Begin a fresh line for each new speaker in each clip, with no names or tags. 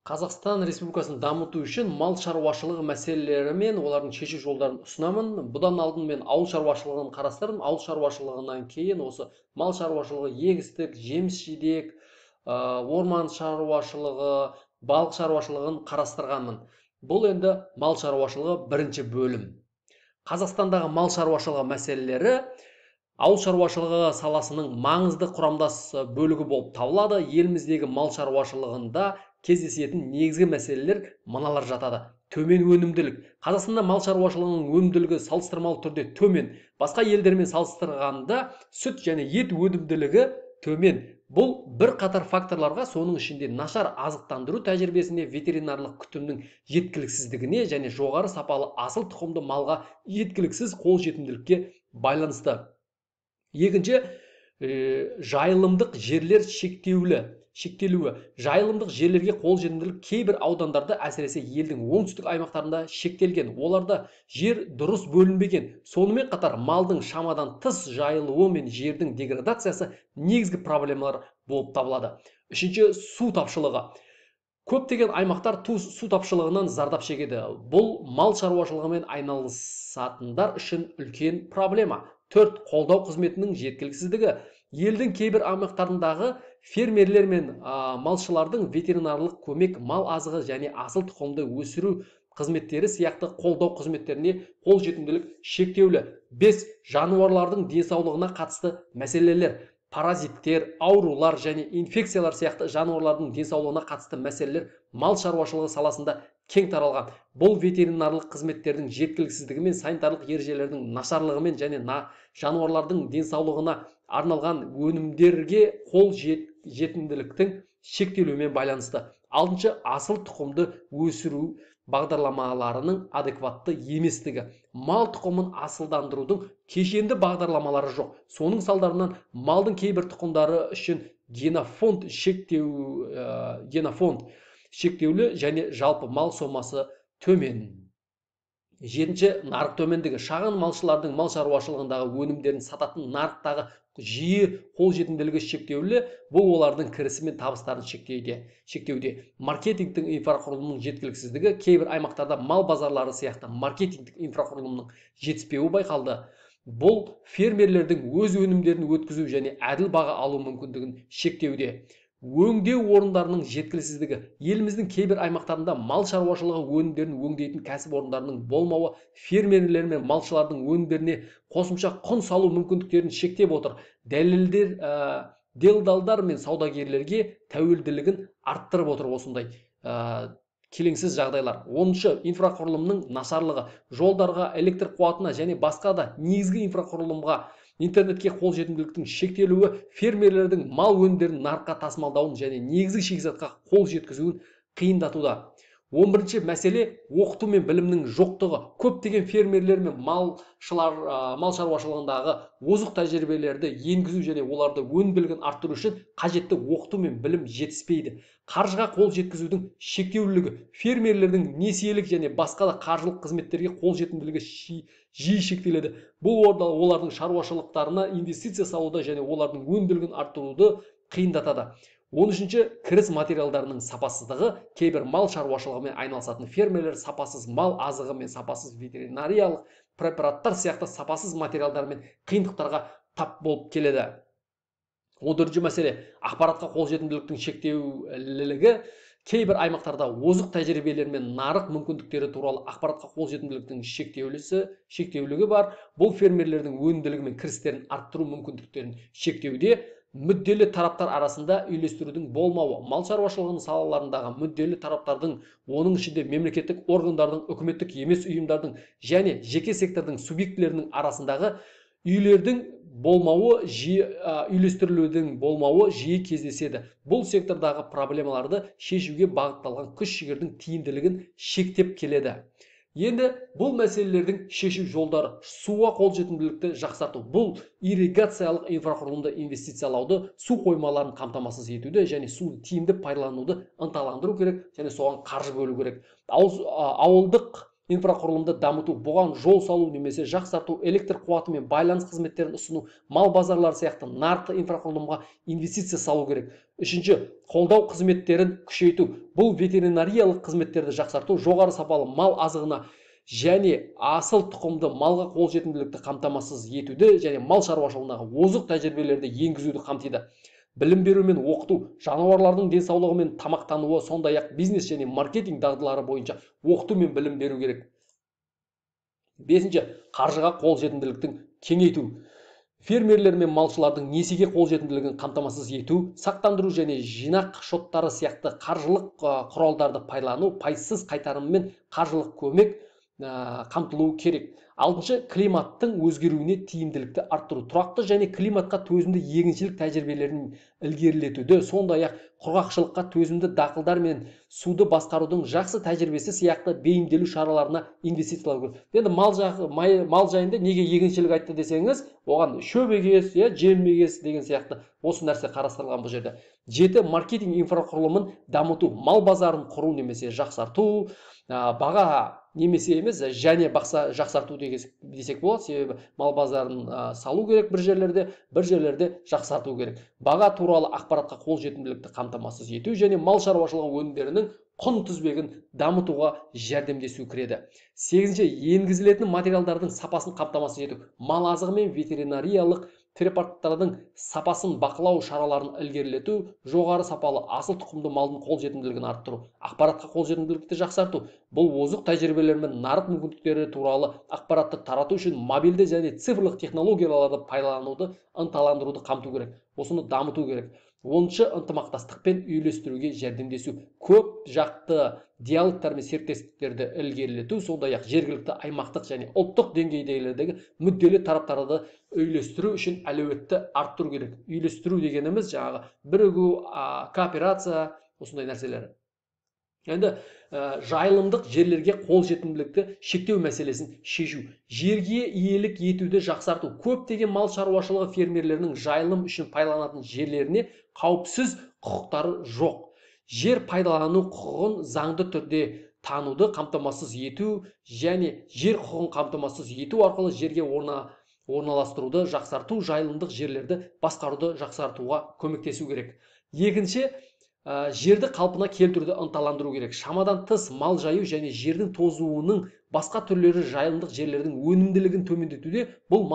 Қазақстан Республикасын дамыту үшін мал шаруашылығы мәселелері мен олардың шешу жолдарын ұсынамын. Бұдан алдын мен ауыл шаруашылығын қарастырдым. Ауыл шаруашылығынан кейін осы мал шаруашылығы, егістік, жеміс-жидек, орман шаруашылығы, балық шаруашылығын қарастырғанмын. Бұл енді мал шаруашылығы бірінші бөлім. Қазақстандағы мал шаруашылығы мәселелері ауыл шаруашылығы саласының маңызды құрамдас бөлігі болып табылады. Еліміздегі мал шаруашылығында кездесетін негізгі мәселелер мыналар жатады. Төмен өнімділік. Қазақстанда мал шаруашылығының өнімділігі салыстырмалы түрде төмен. Басқа елдермен салыстырғанда сүт және ет өнімділігі төмен. Бұл бір қатар факторларға, соның ішінде нашар азықтандыру тәжірибесіне, ветеринарлық күтімнің жеткіліксіздігіне және жоғары сапалы асыл тұқымды малға жеткіліксіз қолжетімділікке байланысты. Екінші, жайылымдық жерлер шектелуі. Жайылымдық жерлерге қолжетімділік кейбір аудандарда, әсіресе елдің оңтүстік аймақтарында шектелген. Оларда жер дұрыс бөлінбеген. Сонымен қатар малдың шамадан тыс жайылуы мен жердің деградациясы негізгі проблемалар болып табылады. Үшінші, су тапшылығы. Көптеген аймақтар су тапшылығынан зардап шегеді. Бұл мал шаруашылығымен айналысатындар үшін үлкен проблема. 4. Қолдау қызметінің жеткіліксіздігі. Елдің кейбір аймақтарындағы фермерлер мен малшылардың ветеринарлық көмек, мал азығы және асыл тұқымды өсіру қызметтері сияқты қолдау қызметтеріне қолжетімділік шектеулі. 5. Жануарлардың денсаулығына қатысты мәселелер. Паразиттер, аурулар және инфекциялар сияқты жануарлардың денсаулығына қатысты мәселелер мал шаруашылығы саласында кең таралған. Бұл ветеринарлық қызметтердің жеткіліксіздігі мен санитарлық ережелердің нашарлығымен және жануарлардың денсаулығына арналған өнімдерге қол жетімділіктің шектелуімен байланысты. 6. Асыл тұқымды өсіру бағдарламаларының адекватты еместігі. Мал тұқымын асылдандырудың кешенді бағдарламалары жоқ. Соның салдарынан малдың кейбір тұқымдары үшін генофонд шектеулі және жалпы мал сомасы төмен. 7. Нарық төмендігі. Шағын малшылардың мал шаруашылығындағы өнімдерін сататын нарықтағы жиі қолжетімділігі шектеулі. Бұл олардың кірісі мен табыстарын шектеуде. Маркетингтің инфрақұрылымының жеткіліксіздігі. Кейбір аймақтарда мал базарлары сияқты маркетингтік инфрақұрылымның жетіспеуі байқалды. Бұл фермерлердің өз өнімдерін өткізу және әділ баға алу мүмкіндігін шектеуде. Өңдеу орындарының жеткіліксіздігі. Еліміздің кейбір аймақтарында мал шаруашылығы өнімдерін өңдейтін кәсіпорындарының болмауы фермерлер мен малшылардың өнімдеріне қосымша құн салу мүмкіндіктерін шектеп отыр. Делдалдар мен саудагерлерге тәуелділігін арттырып отыр осындай келеңсіз жағдайлар. 10. Инфрақұрылымның нашарлығы. Жолдарға, электр қуатына және басқа да негізгі инфрақұрылымға, интернетке қолжетімділіктің шектелуі фермерлердің мал өнімдерін нарыққа тасымалдауын және негізгі шикізатқа қол жеткізуін қиындатуда. 11. Мәселе оқыту мен білімнің жоқтығы. Көптеген фермерлер мен мал шаруашылығындағы озық тәжірибелерді енгізу және оларды өнімділігін арттыру үшін қажетті оқыту мен білім жетіспейді. Қаржыға қол жеткізудің шектеулілігі. Фермерлердің несиелік және басқа да қаржылық қызметтерге қол жетімділігі жиі шектеледі. Бұл олардың шаруашылықтарына инвестиция салуда және олардың өнімділігін арттыруды қиындатады. 13. Кіріс материалдарының сапасыздығы. Кейбір мал шаруашылығымен айналысатын фермерлер сапасыз мал азығы мен сапасыз ветеринариялық препараттар сияқты сапасыз материалдармен қиындықтарға тап болып келеді. 14. Мәселе ақпаратқа қолжетімділіктің шектеулілігі. Кейбір аймақтарда озық тәжірибелер мен нарық мүмкіндіктері туралы ақпаратқа қолжетімділіктің шектеулігі бар. Бұл фермерлердің өнімділігі мен кірістерін арттыру мүмкіндіктерін шектеуде. Мүдделі тараптар арасында үйлестірудің болмауы. Мал шаруашылығының салаларындағы мүдделі тараптардың, оның ішінде мемлекеттік органдардың, үкіметтік емес ұйымдардың және жеке сектордың субъектілерінің арасындағы үйлестірілудің болмауы жиі кездеседі. Бұл сектордағы проблемаларды шешуге бағытталған күш-жігердің тиімділігін шектеп келеді. Енді бұл мәселелердің шешу жолдары: суға қолжетімділікті жақсарту. Бұл ирригациялық инфрақұрылымды инвестициялауды, су қоймаларын қамтамасыз етуді және суды тиімді пайдалануды ынталандыру керек және соған қаржы бөлу керек. Ауылдық инфрақұрылымды дамыту, бұған жол салу немесе жақсарту, электр қуаты мен байланыс қызметтерін ұсыну, мал базарлары сияқты нарықты инфрақұрылымға инвестиция салу керек. Үшінші, қолдау қызметтерін күшейту. Бұл ветеринариялық қызметтерді жақсарту, жоғары сапалы мал азығына және асыл тұқымды малға қолжетімділікті қамтамасыз етуді және мал шаруашылығындағы озық тәжірибелерді енгізуді қамтиды. Білім беру мен оқыту, жануарлардың денсаулығы мен тамақтануы, сондай-ақ бизнес және маркетинг дағдылары бойынша оқыту мен білім беру керек. Бесінші, қаржыға қолжетімділіктің кеңейту. Фермерлер мен малшылардың несиеге қолжетімділігін қамтамасыз ету, сақтандыру және жинақ шоттары сияқты қаржылық құралдарды пайдалану, пайызсыз қайтарым мен қаржылық көмек қамтылуы керек. Алтыншы, климаттың өзгеруіне тиімділікті арттыру, тұрақты және климатқа төзімді егіншілік тәжірибелерін ілгерілетуді, сондай-ақ құрғақшылыққа төзімді дақылдар мен суды басқарудың жақсы тәжірибесі сияқты бейімделу шараларына инвестициялау керек. Енді мал жайында неге егіншілік айтты десеңіз, оған шөп егес, жем егес деген сияқты осы нәрсе қарастырылған бұл жерде. Жеті, маркетинг инфрақұрылымын дамыту, мал базарын құру немесе жақсарту, баға немесе емес және жақсарту десек болады, себебі мал базарын салу керек бір жерлерде жақсарту керек. Баға туралы ақпаратқа қолжетімділікті қамтамасыз ету және мал шаруашылығы өнімдерінің құн тізбегін дамытуға жәрдемдесу кіреді. Сегізінші, енгізілетін материалдардың сапасын қамтамасыз ету, мал азығы мен ветеринариялық препараттардың сапасын бақылау шараларын ілгерілету, жоғары сапалы асыл тұқымды малдың қолжетімділігін арттыру, ақпаратқа қолжетімділікті жақсарту. Бұл озық тәжірибелер мен нарық мүмкіндіктері туралы ақпаратты тарату үшін мобильді және цифрлық технологияларды пайдалануды ынталандыруды қамту керек. Осыны дамыту керек. 10-шы, ынтымақтастықпен үйлестіруге жәрдемдесу, көп жақты диалогтар мен серіктестіктерді ілгерілету, сондай-ақ жергілікті аймақтық және ұлттық деңгейдегі мүдделі тараптарды үйлестіру үшін әлеуетті арттыру керек. Үйлестіру дегеніміз жаңағы бірігу, кооперация, осындай нәрселер. Енді жайылымдық жерлерге қолжетімділікті шектеу мәселесін шешу, жерге иелік етуді жақсарту, көптеген мал шаруашылығы фермерлерінің жайылым үшін пайдаланатын жерлеріне қауіпсіз құқықтары жоқ. Жер пайдалану құқығын заңды түрде тануды қамтамасыз ету және жер құқығын қамтамасыз ету арқылы жерге орналастыруды жақсарту, жайылымдық жерлерді басқаруды жақсартуға көмектесу керек. Екінші, жерді қалпына келтіруді ынталандыру керек. Шамадан тыс мал жаю және жердің тозуының басқа түрлері жайылымдық жерлердің өнімділігін төмендетуде, бұл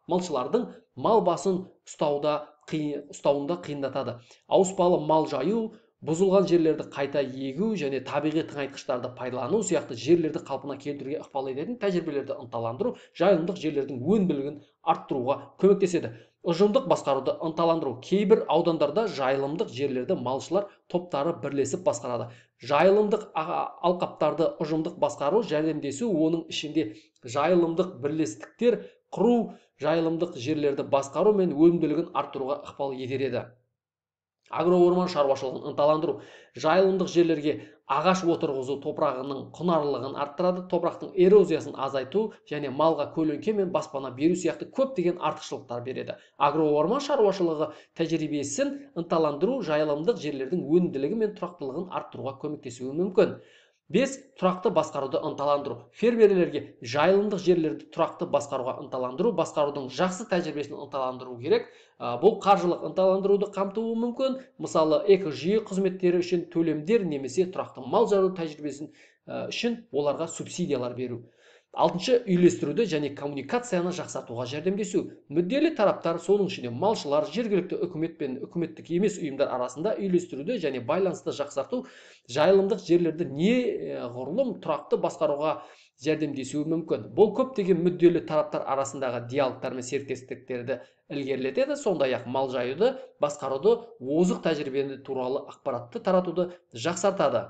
малшылардың мал басын ұстауында қиындатады. Ауыспалы мал жаю, бұзылған жерлерді қайта егу және табиғи тыңайтқыштарды пайдалану сияқты жерлерді қалпына келтіруге ықпал ететін тәжірибелерді ынталандыру, жайылымдық жерлердің өнімділігін арттыруға көмектеседі. Ұжымдық басқаруды ынталандыру. Кейбір аудандарда жайылымдық жерлерді малшылар топтары бірлесіп басқарады. Жайылымдық алқаптарды ұжымдық басқару, жәрдемдесу, оның ішінде жайылымдық бірлестіктер құру, жайылымдық жерлерді басқару мен өнімділігін арттыруға ықпал етер еді. Агроорман шаруашылығын ынталандыру. Жайылымдық жерлерге ағаш отырғызу топырағының құнарлылығын арттырады, топырақтың эрозиясын азайту және малға көлеңке мен баспана беру сияқты көптеген артықшылықтар береді. Агроорман шаруашылығы тәжірибесін ынталандыру жайылымдық жерлердің өнімділігі мен тұрақтылығын арттыруға көмектесуі мүмкін. 5. Тұрақты басқаруды ынталандыру. Фермерлерге жайылымдық жерлерді тұрақты басқаруға ынталандыру, басқарудың жақсы тәжірибесін ынталандыру керек. Бұл қаржылық ынталандыруды қамтуы мүмкін. Мысалы, экожүйе қызметтері үшін төлемдер немесе тұрақты мал жаю тәжірибесін үшін оларға субсидиялар беру. 6. Үйлестіруді және коммуникацияны жақсартуға жәрдемдесу. Мүдделі тараптар, соның ішінде малшылар, жергілікті үкімет пен үкіметтік емес ұйымдар арасында үйлестіруді және байланысты жақсарту, жайылымдық жерлерді неғұрлым тұрақты басқаруға жәрдемдесуі мүмкін. Бұл көптеген мүдделі тараптар арасындағы диалогтар мен серіктестіктерді ілгерілетеді, сондай-ақ мал жаюды, басқаруды, озық тәжірибе туралы ақпаратты таратуды жақсартады.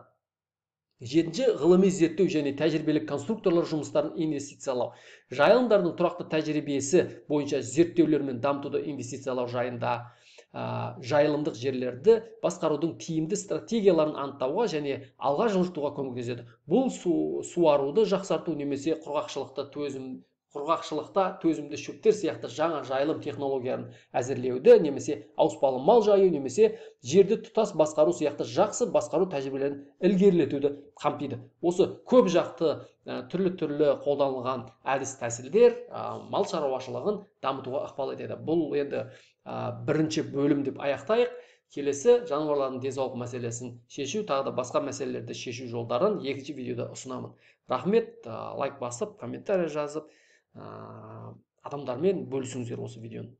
7. Ғылыми зерттеу және тәжірибелік конструкторлар жұмыстарын инвестициялау. Жайылымдардың тұрақты тәжірибесі бойынша зерттеулер мен дамытуды инвестициялау жайында жайылымдық жерлерді басқарудың тиімді стратегияларын анықтауға және алға жылжытуға көмектеседі. Бұл суаруды жақсарту немесе құрғақшылыққа құрғақшылықта төзімді шөптер сияқты жаңа жайылым технологияларын әзірлеуді, немесе ауыспалы мал жаю, немесе жерді тұтас басқару сияқты жақсы басқару тәжірибелерін ілгерілетуді қамтиды. Осы көп жақты түрлі қолданылған әдіс тәсілдер мал шаруашылығын дамытуға ықпал етеді. Бұл енді бірінші бөлім деп аяқтайық. Келесі жануарлардың денсаулық мәселесін шешу, тағы да басқа мәселелерді шешу жолдарын екінші видеода ұсынамын. Рахмет, лайк басып, комментарий жазып, адамдармен бөлісіңіздер осы видеоны.